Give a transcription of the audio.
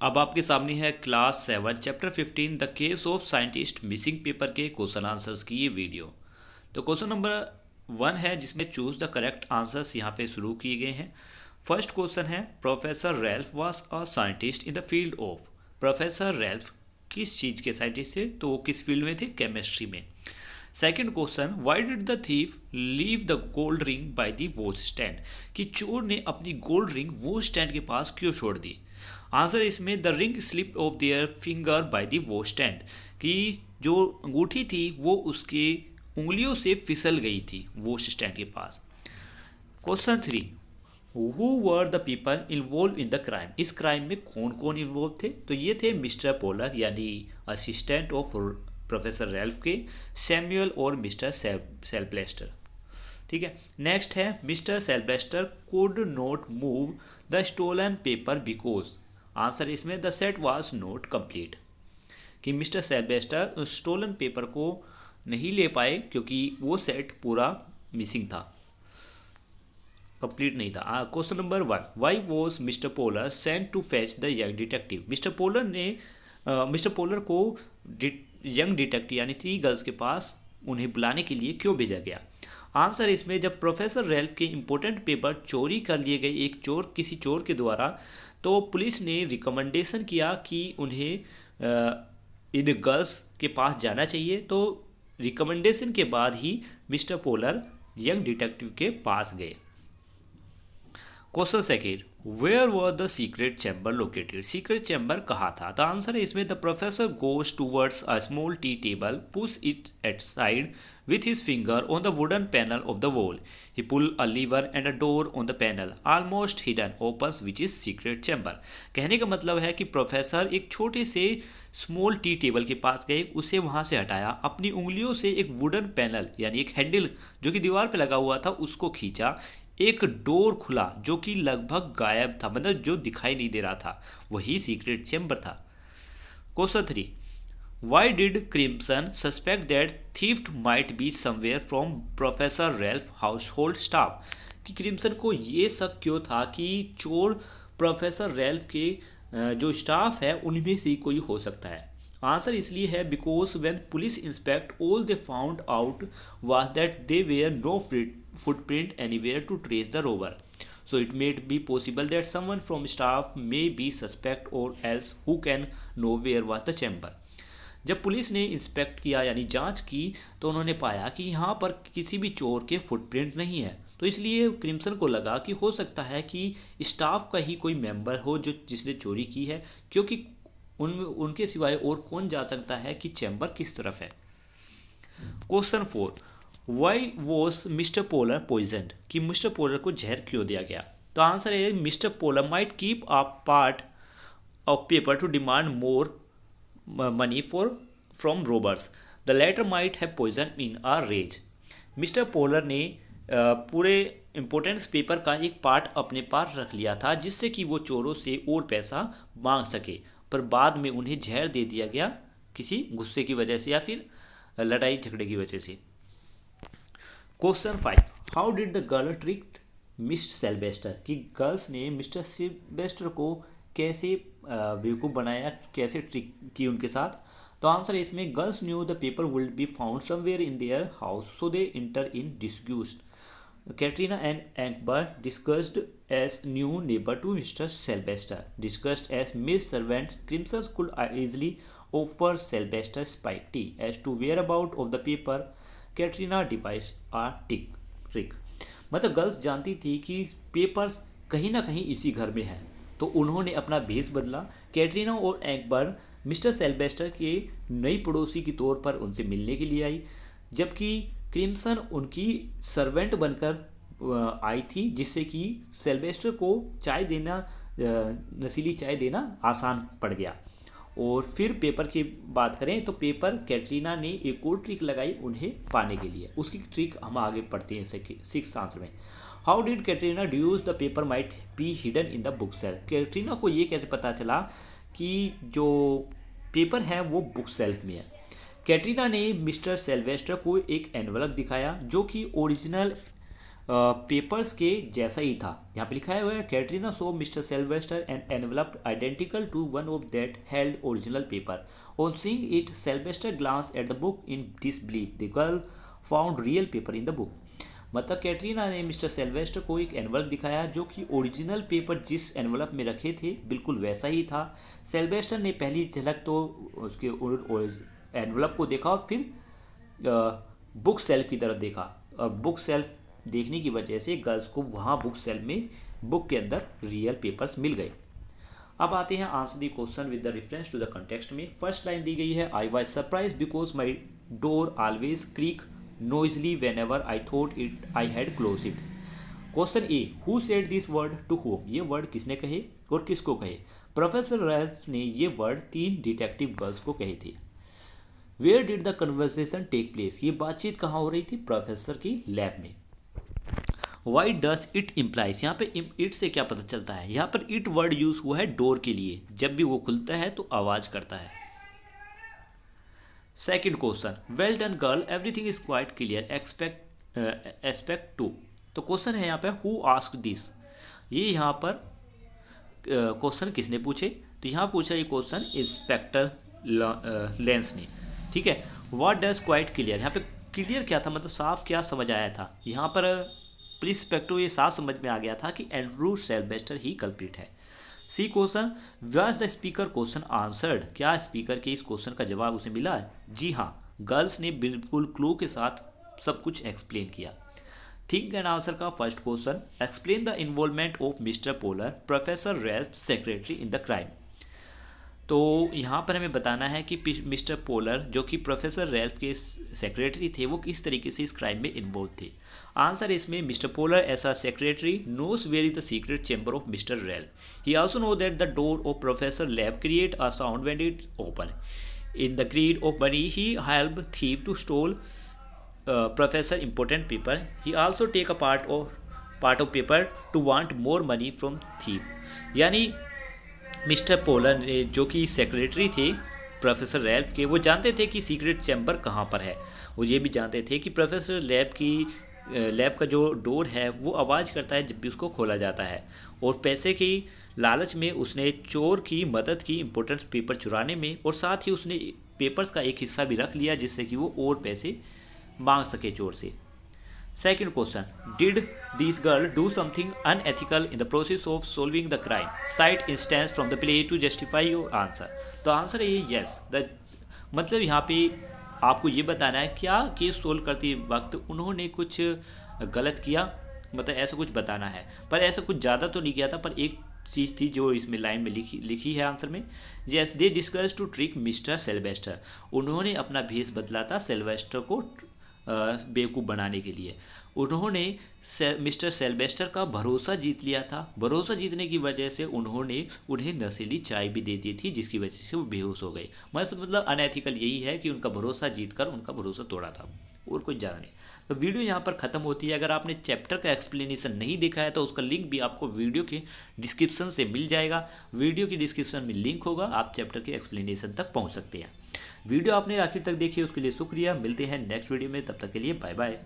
अब आपके सामने है class 7 chapter 15 the case of scientist missing paper के क्वेश्चन आंसर्स की ये वीडियो। तो क्वेश्चन नंबर 1 है जिसमें चूज द करेक्ट आंसर्स यहाँ पे शुरू किए गए हैं। फर्स्ट क्वेश्चन है professor Ralph was a scientist in the field of. Professor Ralph किस चीज़ के साइंटिस्ट थे, तो वो किस फील्ड में थे, केमिस्ट्री में। Second question why did the thief leave the gold ring by the watch stand, कि चोर ने अपनी गोल्ड रिंग वॉच स्टैंड के पास क्यों छोड़ दी। आंसर इसमें the ring slip of their finger by the watch stand, कि जो अंगूठी थी वो उसके उंगलियों से फिसल गई थी वॉच स्टैंड के पास। Question 3 who were the people involve in the crime, इस क्राइम में कौन कौन इन्वॉल्व थे, तो ये थे मिस्टर पोलर यानी असिस्टेंट ऑफ प्रोफेसर रेल्फ के, सैमुअल और मिस्टर सेल्बलेस्टर। ठीक है, नेक्स्ट है mister Sylvester could not move the stolen paper because. Answer इसमें the set was not complete, कि मिस्टर सेल्बलेस्टर स्टोलन पेपर को नहीं ले पाए क्योंकि वो सेट पूरा मिसिंग था, कंप्लीट नहीं था। Question number 1 why was mister Pollar sent to fetch the young detective. Mister Pollar को यंग डिटेक्टिव यानी 3 गर्ल्स के पास उन्हें बुलाने के लिए क्यों भेजा गया। आंसर इसमें जब प्रोफेसर रेल्फ के इंपॉर्टेंट पेपर चोरी कर लिए गए किसी चोर के द्वारा, तो पुलिस ने रिकमेंडेशन किया कि उन्हें इन गर्ल्स के पास जाना चाहिए। तो रिकमेंडेशन के बाद ही मिस्टर पोलर यंग डिटेक्टिव के पास गए। Question second where were the secret chamber located, secret chamber कहाँ था। द आंसर है इसमें the professor goes towards a small tea table push it at side with his finger on the wooden panel of the wall. He pulled a lever and a door on the panel almost hidden opens which is secret chamber. कहने का मतलब है कि professor एक छोटे से small tea table के पास गए, उसे वहाँ से हटाया, अपनी उंगलियों से एक वुडन पैनल यानी एक हैंडल जो कि दीवार पे लगा हुआ था उसको खींचा, एक डोर खुला जो कि लगभग गायब था, मतलब जो दिखाई नहीं दे रहा था, वही सीक्रेट चैम्बर था। Question 3 Why did Crimson suspect that theft might be somewhere from Professor Ralph household staff? कि क्रिम्सन को ये शक क्यों था कि चोर प्रोफेसर रेल्फ के जो स्टाफ है उनमें से कोई हो सकता है। आंसर इसलिए है because when police inspect all they found out was that they were no footprint anywhere to trace the रोवर, so it may be possible that someone from staff may be suspect or else who can know where was the chamber. जब police ने inspect किया यानी जांच की तो उन्होंने पाया कि यहाँ पर किसी भी चोर के फुटप्रिंट नहीं है, तो इसलिए क्रिम्सन को लगा कि हो सकता है कि स्टाफ का ही कोई मेंबर हो जिसने चोरी की है, क्योंकि उनके सिवाय और कौन जा सकता है कि चैम्बर किस तरफ है। Question 4 why was mister Pollar poisoned, कि मिस्टर पोलर को जहर क्यों दिया गया। तो आंसर है mister polar might keep a part of paper to demand more money from robbers. The latter might have poisoned in a rage. Mister polar ने पूरे इम्पोर्टेंस पेपर का एक पार्ट अपने पास रख लिया था जिससे कि वो चोरों से और पैसा मांग सके, पर बाद में उन्हें जहर दे दिया गया किसी गुस्से की वजह से या फिर लड़ाई झगड़े की वजह से। Question 5 how did the girl trick mister Sylvester, कि गर्ल्स ने मिस्टर सेल्बेस्टर को कैसे बेवकूफ़ बनाया, कैसे ट्रिक की उनके साथ। तो आंसर इसमें girls knew the paper will be found somewhere in their house so they enter in disguise. Katrina and Ankbar discussed as new neighbour to mister Sylvester discussed as miss servant Crimson could easily offer Sylvester spike tea as to whereabouts of the paper Katrina devise a trick. मतलब girls जानती थी कि papers कहीं ना कहीं इसी घर में है, तो उन्होंने अपना भेष बदला। कैटरीना और एकबर मिस्टर सेल्बेस्टर के नई पड़ोसी के तौर पर उनसे मिलने के लिए आई, जबकि क्रिम्सन उनकी सर्वेंट बनकर आई थी, जिससे कि सेल्बेस्टर को चाय देना, नशीली चाय देना आसान पड़ गया। और फिर पेपर की बात करें तो पेपर कैटरीना ने एक और ट्रिक लगाई उन्हें पाने के लिए, उसकी ट्रिक हम आगे पढ़ते हैं 6th आंसर में। How did Katrina deduce the paper might be hidden in the bookshelf, Katrina को ये कैसे पता चला कि जो पेपर है वो बुक सेल्फ में है। कैटरीना ने मिस्टर सेल्वेस्टर को एक एनवलप दिखाया जो कि ओरिजिनल पेपर्स के जैसा ही था। यहाँ पे लिखा हुआ है Katrina so mister Sylvester and envelope identical to one of that held original paper. On seeing it Sylvester glance at the book in disbelief. The girl found real paper in the book. मतलब Katrina ने mister सेल्वेस्टर को एक envelope दिखाया जो कि original paper जिस envelope में रखे थे बिल्कुल वैसा ही था। सेल्वेस्टर ने पहली झलक तो उसके एनवलप को देखा और फिर बुक सेल्फ की तरफ देखा और बुक सेल्फ देखने की वजह से गर्ल्स को वहाँ बुक सेल्फ में बुक के अंदर रियल पेपर्स मिल गए। अब आते हैं answer the question with the reference to the context में। फर्स्ट लाइन दी गई है I was surprise because my door always creak noisily whenever I thought it I had closed it। Question A who said this word to whom. ये word किसने कहे और किसको कहे। प्रोफेसर रैल्फ ने ये वर्ड 3 डिटेक्टिव गर्ल्स को कहे थे। Where did the conversation take place. ये बातचीत कहाँ हो रही थी, प्रोफेसर की लैब में। Y does it implies. यहाँ पे इट से क्या पता चलता है, यहाँ पर इट वर्ड यूज हुआ है डोर के लिए, जब भी वो खुलता है तो आवाज करता है। Second question well done girl everything is quite clear expect to. तो क्वेश्चन है यहाँ पे हु आस्क दिस। ये यहाँ पर क्वेश्चन किसने पूछे, तो यहाँ पूछा ये क्वेश्चन इंस्पेक्टर लेंस ने। ठीक है, व्हाट डज क्वाइट क्लियर। यहाँ पे क्लियर क्या था, मतलब साफ क्या समझ आया था। यहाँ पर प्रिस्पेक्टो ये साफ समझ में आ गया था कि एंड्रू सेल्वेस्टर ही कल्प्रिट है। C question was the speaker question answered. क्या स्पीकर के इस क्वेश्चन का जवाब उसे मिला है। जी हाँ, गर्ल्स ने बिल्कुल क्लू के साथ सब कुछ एक्सप्लेन किया। थिंक एंड आंसर का first question explain the involvement of mister polar professor Ralph secretary in the crime. तो यहाँ पर हमें बताना है कि मिस्टर पोलर जो कि प्रोफेसर रेल्फ के सेक्रेटरी थे वो किस तरीके से इस क्राइम में इन्वॉल्व थे। आंसर इसमें mister Pollar as a secretary knows where is the secret chamber of mister Ralph. He also know that the door of professor lab create a sound when it open. In the greed of money he help thief to stole professor important paper. He also take a part of paper to want more money from thief. यानी mister Pollar जो कि secretary थे professor Ralph के, वो जानते थे कि secret chamber कहाँ पर है। वो ये भी जानते थे कि प्रोफेसर लैब का जो डोर है वो आवाज़ करता है जब भी उसको खोला जाता है, और पैसे की लालच में उसने चोर की मदद की इम्पोर्टेंट पेपर चुराने में, और साथ ही उसने पेपर्स का एक हिस्सा भी रख लिया जिससे कि वो और पैसे मांग सके चोर से। Second question, did this girl do something unethical in the process of solving the crime? Cite instance from the play to justify your answer। तो आंसर है yes। मतलब यहाँ पे आपको ये बताना है क्या केस सोल्व करते वक्त उन्होंने कुछ गलत किया, मतलब ऐसा कुछ बताना है। पर ऐसा कुछ ज़्यादा तो नहीं किया था, पर एक चीज़ थी जो इसमें लाइन में लिखी है आंसर में। Yes they discuss to trick mister Sylvester. उन्होंने अपना भेष बदला था सेल्वेस्टर को बेवकूफ़ बनाने के लिए। उन्होंने मिस्टर सेल्वेस्टर का भरोसा जीत लिया था। भरोसा जीतने की वजह से उन्होंने उन्हें नशीली चाय भी दे दी थी जिसकी वजह से वो बेहोश हो गए। मतलब अनएथिकल यही है कि उनका भरोसा जीतकर उनका भरोसा तोड़ा था, और कुछ ज़्यादा नहीं। तो वीडियो यहाँ पर ख़त्म होती है। अगर आपने चैप्टर का एक्सप्लेनेशन नहीं देखा है तो उसका लिंक भी आपको वीडियो के डिस्क्रिप्शन से मिल जाएगा। वीडियो की डिस्क्रिप्शन में लिंक होगा, आप चैप्टर के एक्सप्लेनेशन तक पहुँच सकते हैं। वीडियो आपने आखिर तक देखी उसके लिए शुक्रिया। मिलते हैं नेक्स्ट वीडियो में, तब तक के लिए बाय बाय।